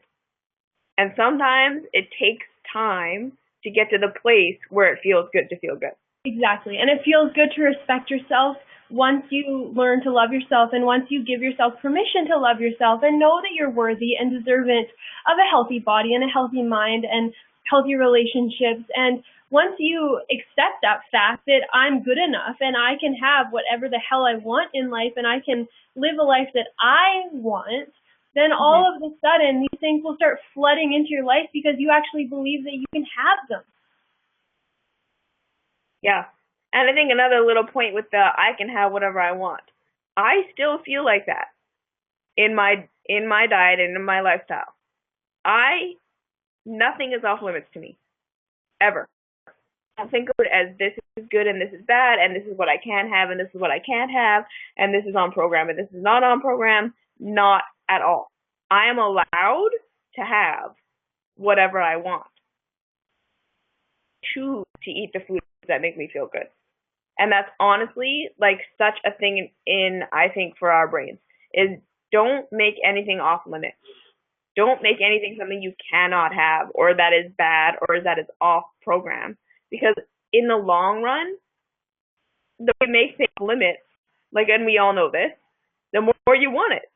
And sometimes it takes time to get to the place where it feels good to feel good. Exactly. And it feels good to respect yourself once you learn to love yourself, and once you give yourself permission to love yourself and know that you're worthy and deserving of a healthy body and a healthy mind and healthy relationships. And once you accept that fact that I'm good enough and I can have whatever the hell I want in life and I can live a life that I want, then all of a sudden these things will start flooding into your life because you actually believe that you can have them. Yeah. And I think another little point with the I can have whatever I want. I still feel like that in my diet and in my lifestyle. Nothing is off limits to me. Ever. I don't think of it as this is good and this is bad and this is what I can have and this is what I can't have and this is on program and this is not on program. Not at all. I am allowed to have whatever I want. Choose to eat the foods that make me feel good. And that's honestly like such a thing in I think for our brains is don't make anything off limits. Don't make anything something you cannot have or that is bad or that is off program. Because in the long run, the more you make things limits, like, and we all know this, the more you want it.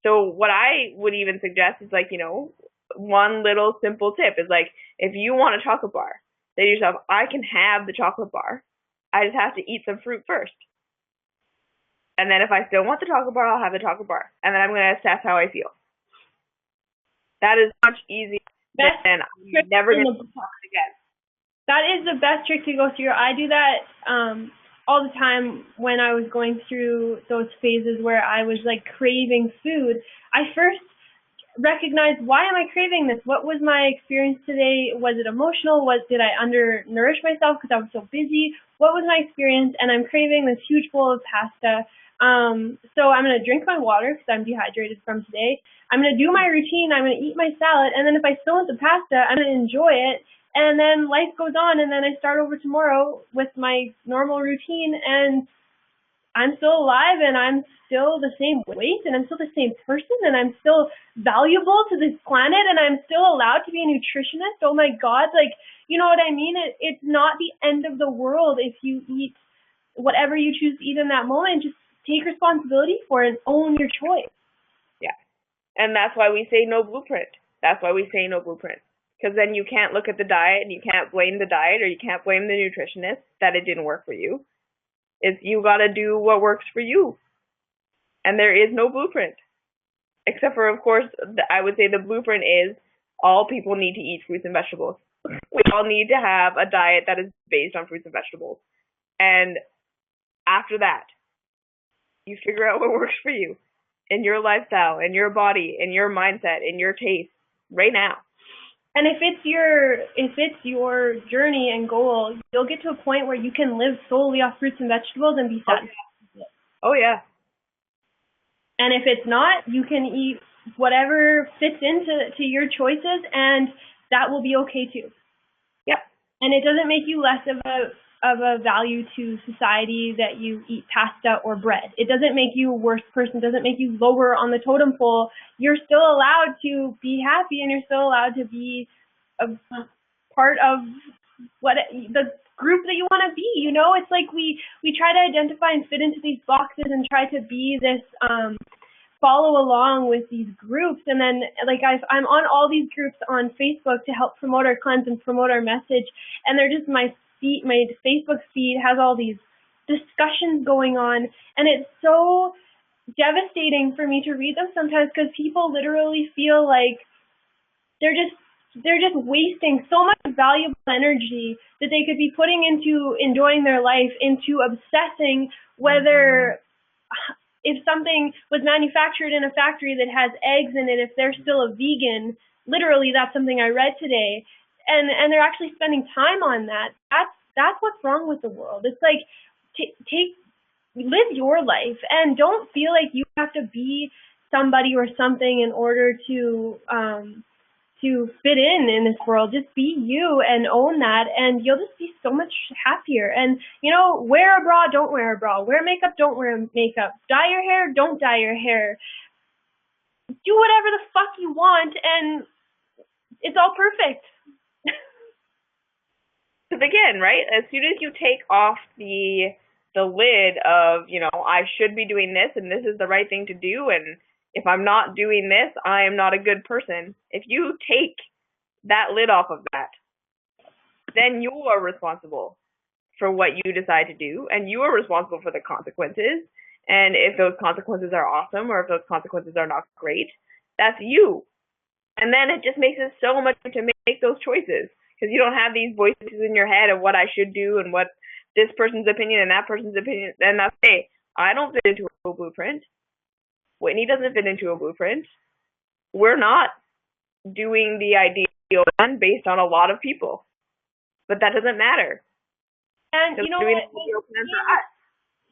So what I would even suggest is like, one little simple tip is like, if you want a chocolate bar, say to yourself, I can have the chocolate bar. I just have to eat some fruit first. And then if I still want the chocolate bar, I'll have the chocolate bar. And then I'm going to assess how I feel. That is much easier than I'm never going to talk again. That is the best trick to go through. I do that all the time when I was going through those phases where I was like craving food. I first recognized, why am I craving this? What was my experience today? Was it emotional? Did I undernourish myself because I was so busy? What was my experience? And I'm craving this huge bowl of pasta. So I'm going to drink my water because I'm dehydrated from today. I'm going to do my routine. I'm going to eat my salad. And then if I still want the pasta, I'm going to enjoy it. And then life goes on. And then I start over tomorrow with my normal routine. And I'm still alive and I'm still the same weight and I'm still the same person and I'm still valuable to this planet and I'm still allowed to be a nutritionist. Oh my God, like, you know what I mean? It's not the end of the world if you eat whatever you choose to eat in that moment. Just take responsibility for it and own your choice. Yeah. And that's why we say no blueprint. That's why we say no blueprint. because then you can't look at the diet and you can't blame the diet or you can't blame the nutritionist that it didn't work for you. It's you got to do what works for you. And there is no blueprint. Except for, of course, I would say the blueprint is all people need to eat fruits and vegetables. We all need to have a diet that is based on fruits and vegetables. And after that, you figure out what works for you in your lifestyle, in your body, in your mindset, in your taste right now. And if it's your journey and goal, you'll get to a point where you can live solely off fruits and vegetables and be satisfied. Oh yeah. And if it's not, you can eat whatever fits into your choices, and that will be okay too. Yep. And it doesn't make you less of a value to society that you eat pasta or bread. It doesn't make you a worse person. It doesn't make you lower on the totem pole. You're still allowed to be happy, and you're still allowed to be a part of what the group that you want to be. You know, it's like we try to identify and fit into these boxes and try to be this follow along with these groups, and then like I'm on all these groups on Facebook to help promote our cleanse and promote our message, and they're just my Facebook feed has all these discussions going on, and it's so devastating for me to read them sometimes because people literally feel like they're just wasting so much valuable energy that they could be putting into enjoying their life, into obsessing whether if something was manufactured in a factory that has eggs in it, if they're still a vegan. Literally, that's something I read today. And they're actually spending time on that. That's what's wrong with the world. It's like live your life and don't feel like you have to be somebody or something in order to fit in this world. Just be you and own that, and you'll just be so much happier. And you know, wear a bra, don't wear a bra. Wear makeup, don't wear makeup. Dye your hair, don't dye your hair. Do whatever the fuck you want, and it's all perfect. Because again, right, as soon as you take off the lid of, you know, I should be doing this and this is the right thing to do, and if I'm not doing this, I am not a good person. If you take that lid off of that, then you are responsible for what you decide to do, and you are responsible for the consequences. And if those consequences are awesome or if those consequences are not great, that's you. And then it just makes it so much to make those choices. Because you don't have these voices in your head of what I should do and what this person's opinion and that person's opinion. And that's, hey, I don't fit into a blueprint. Whitney doesn't fit into a blueprint. We're not doing the ideal one based on a lot of people. But that doesn't matter. And you know what?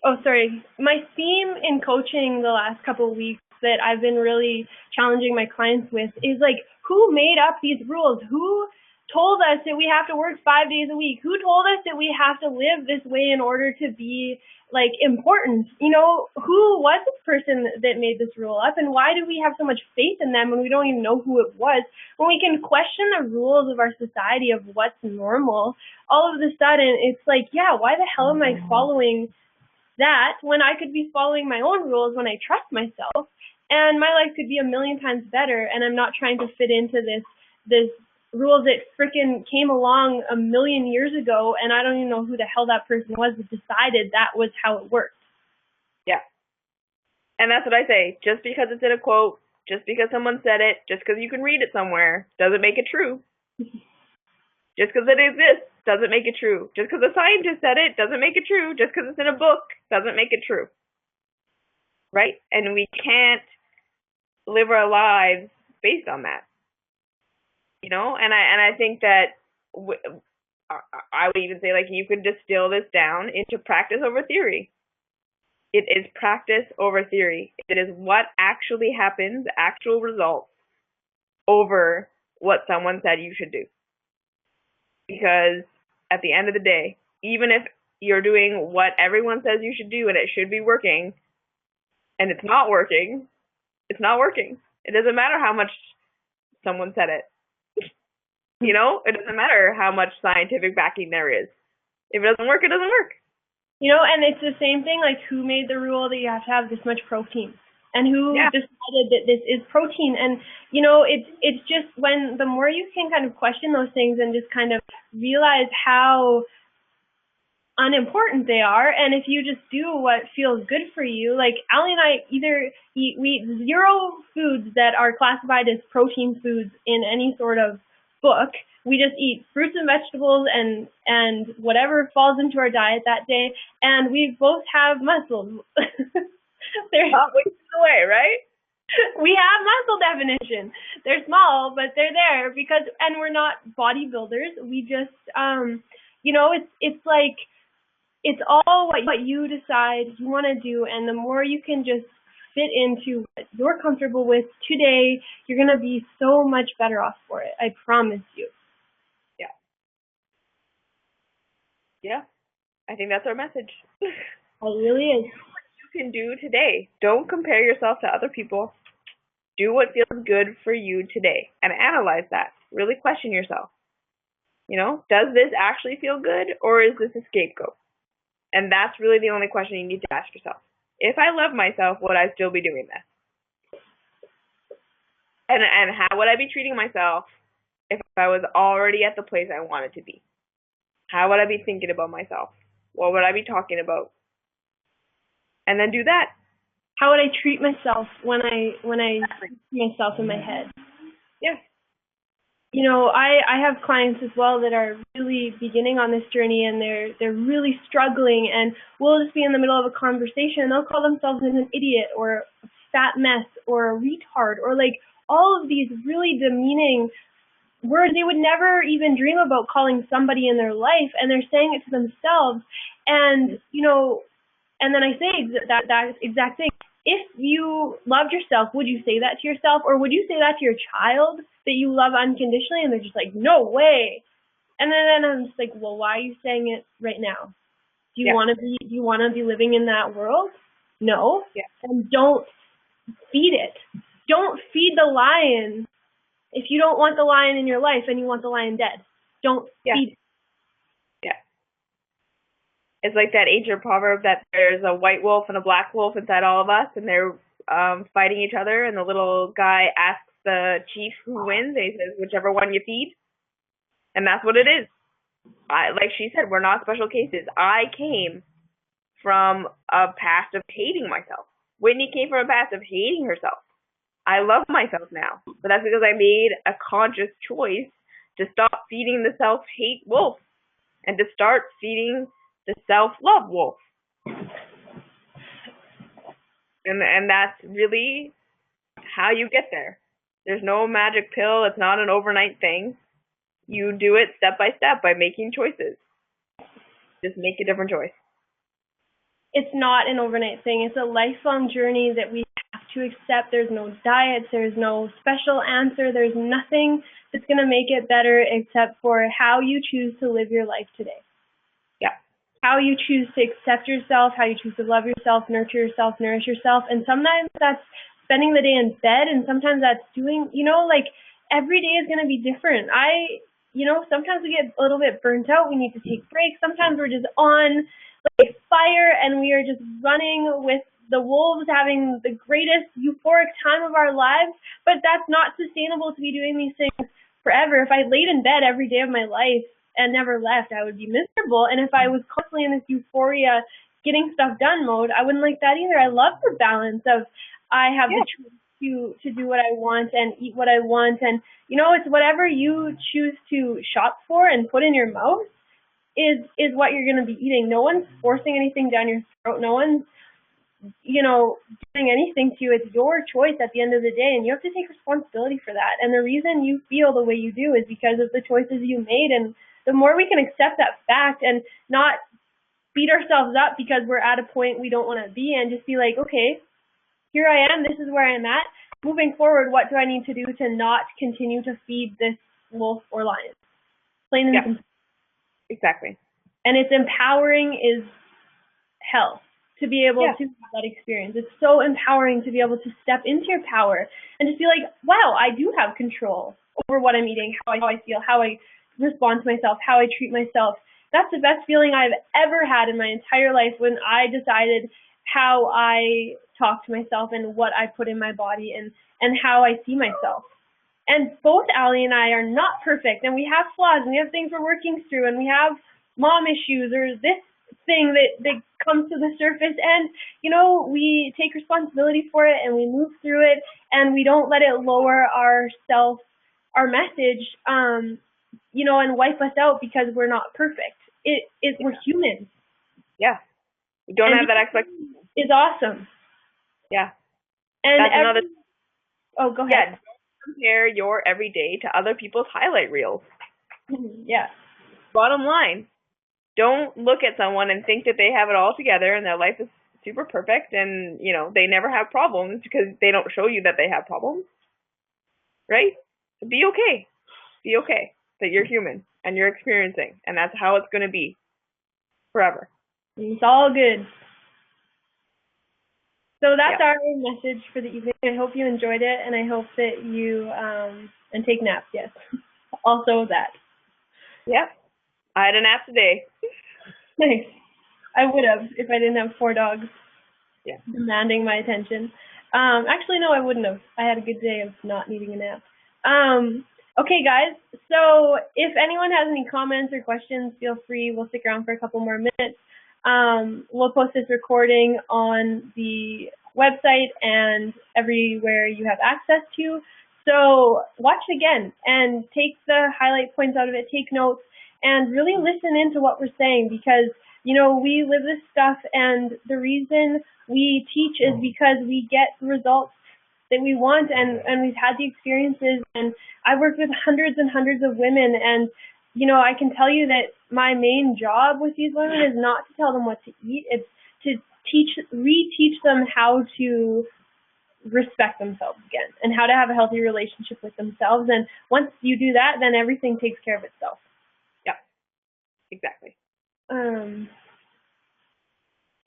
Oh, sorry. My theme in coaching the last couple of weeks that I've been really challenging my clients with is like, who made up these rules? Who told us that we have to work 5 days a week? Who told us that we have to live this way in order to be like important? You know, who was this person that made this rule up, and why do we have so much faith in them when we don't even know who it was? When we can question the rules of our society of what's normal, all of a sudden it's like, yeah, why the hell am I following that when I could be following my own rules when I trust myself, and my life could be a million times better, and I'm not trying to fit into this rules that frickin' came along a million years ago, and I don't even know who the hell that person was that decided that was how it worked. Yeah. And that's what I say. Just because it's in a quote, just because someone said it, just because you can read it somewhere, doesn't make it true. Just because it exists doesn't make it true. Just because a scientist said it doesn't make it true. Just because it's in a book doesn't make it true. Right? And we can't live our lives based on that. You know, and I think that I would even say, like, you could distill this down into practice over theory. It is practice over theory. It is what actually happens, actual results, over what someone said you should do. Because at the end of the day, even if you're doing what everyone says you should do and it should be working, and it's not working, it's not working. It doesn't matter how much someone said it. You know, it doesn't matter how much scientific backing there is. If it doesn't work, it doesn't work. You know, and it's the same thing, like, who made the rule that you have to have this much protein? and who Yeah. decided that this is protein. And it's just when the more you can kind of question those things and just kind of realize how unimportant they are, and if you just do what feels good for you, like Ali and I we eat zero foods that are classified as protein foods in any sort of book. We just eat fruits and vegetables and whatever falls into our diet that day, and we both have muscles. They're Not wasting away, right? we have muscle definition. They're small, but they're there because, and we're not bodybuilders. We just, it's like, it's all what you decide you want to do, and the more you can just fit into what you're comfortable with today, you're going to be so much better off for it. I promise you. Yeah. Yeah. I think that's our message. It really is. You can do today. Don't compare yourself to other people. Do what feels good for you today and analyze that. Really question yourself. Does this actually feel good, or is this a scapegoat? And that's really the only question you need to ask yourself. If I love myself, would I still be doing this? And how would I be treating myself if I was already at the place I wanted to be? How would I be thinking about myself? What would I be talking about? And then do that. How would I treat myself when I see myself in my head? Yeah. I have clients as well that are really beginning on this journey, and they're really struggling, and we'll just be in the middle of a conversation and they'll call themselves an idiot or a fat mess or a retard or like all of these really demeaning words they would never even dream about calling somebody in their life, and they're saying it to themselves. And and then I say that exact thing. If you loved yourself, would you say that to yourself, or would you say that to your child that you love unconditionally? And they're just like, no way. And then I'm just like, well, why are you saying it right now? Do you want to be living in that world? No. Yeah. And don't feed it. Don't feed the lion. If you don't want the lion in your life and you want the lion dead, don't feed it. Yeah. It's like that ancient proverb that there's a white wolf and a black wolf inside all of us, and they're fighting each other, and the little guy asks the chief who wins, and he says, whichever one you feed. And that's what it is. Like she said, we're not special cases. I came from a past of hating myself. Whitney came from a past of hating herself. I love myself now, but that's because I made a conscious choice to stop feeding the self-hate wolf and to start feeding the self-love wolf. And that's really how you get there. There's no magic pill. It's not an overnight thing. You do it step by step by making choices. Just make a different choice. It's not an overnight thing. It's a lifelong journey that we have to accept. There's no diets. There's no special answer. There's nothing that's going to make it better except for how you choose to live your life today. Yeah. How you choose to accept yourself, how you choose to love yourself, nurture yourself, nourish yourself. And sometimes that's spending the day in bed, and sometimes that's doing, like every day is going to be different. Sometimes we get a little bit burnt out. We need to take breaks. Sometimes we're just on like fire and we are just running with the wolves, having the greatest euphoric time of our lives. But that's not sustainable to be doing these things forever. If I laid in bed every day of my life and never left, I would be miserable. And if I was constantly in this euphoria, getting stuff done mode, I wouldn't like that either. I love the balance of I have the choice to do what I want and eat what I want. And, it's whatever you choose to shop for and put in your mouth is what you're going to be eating. No one's forcing anything down your throat. No one's, doing anything to you. It's your choice at the end of the day, and you have to take responsibility for that. And the reason you feel the way you do is because of the choices you made. And the more we can accept that fact and not beat ourselves up because we're at a point we don't want to be in, just be like, okay, here I am. This is where I'm at. Moving forward, what do I need to do to not continue to feed this wolf or lion? Plain and simple. Exactly. And it's empowering is hell to be able to have that experience. It's so empowering to be able to step into your power and just be like, wow, I do have control over what I'm eating, how I feel, how I respond to myself, how I treat myself. That's the best feeling I've ever had in my entire life when I decided how I talk to myself and what I put in my body and how I see myself. And both Ali and I are not perfect, and we have flaws, and we have things we're working through, and we have mom issues or this thing that comes to the surface, and we take responsibility for it and we move through it, and we don't let it lower our message, and wipe us out because we're not perfect. We're human. Yeah. We don't have that expectation. It's awesome. Yeah. And that's another. Oh, go ahead. Yeah. Compare your everyday to other people's highlight reels. Yeah. Bottom line, don't look at someone and think that they have it all together and their life is super perfect and, they never have problems because they don't show you that they have problems. Right? So be okay. Be okay that you're human and you're experiencing, and that's how it's going to be forever. It's all good. So that's our message for the evening. I hope you enjoyed it, and I hope that you and take naps. Yes, also that. Yep, I had a nap today. Nice. I would have if I didn't have 4 dogs. Demanding my attention. Actually, no, I wouldn't have. I had a good day of not needing a nap. Okay, guys. So if anyone has any comments or questions, feel free. We'll stick around for a couple more minutes. We'll post this recording on the website and everywhere you have access to. So watch it again and take the highlight points out of it, take notes, and really listen into what we're saying because, we live this stuff, and the reason we teach is because we get results that we want, and we've had the experiences, and I worked with hundreds and hundreds of women, and I can tell you that my main job with these women is not to tell them what to eat. It's to reteach them how to respect themselves again and how to have a healthy relationship with themselves. And once you do that, then everything takes care of itself. Yeah, exactly.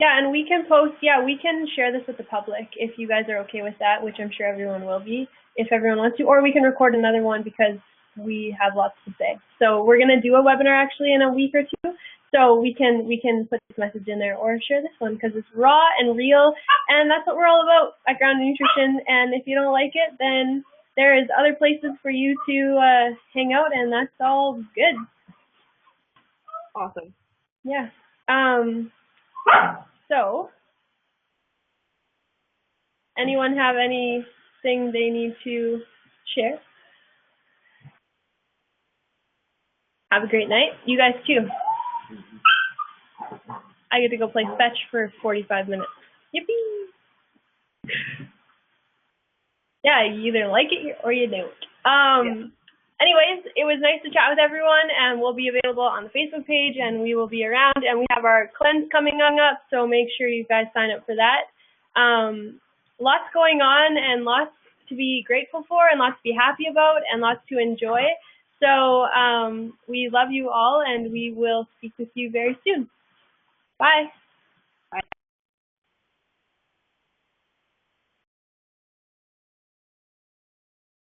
And we can we can share this with the public if you guys are okay with that, which I'm sure everyone will be if everyone wants to, or we can record another one because we have lots to say. So we're going to do a webinar actually in a week or two. So we can put this message in there or share this one because it's raw and real, and that's what we're all about at Grounded Nutrition. And if you don't like it, then there is other places for you to hang out, and that's all good. Awesome. Yeah. So, anyone have anything they need to share? Have a great night. You guys too. I get to go play fetch for 45 minutes. Yippee! Yeah, you either like it or you don't. Anyways, it was nice to chat with everyone, and we'll be available on the Facebook page, and we will be around, and we have our cleanse coming up, so make sure you guys sign up for that. Lots going on, and lots to be grateful for, and lots to be happy about, and lots to enjoy. So we love you all, and we will speak with you very soon. Bye.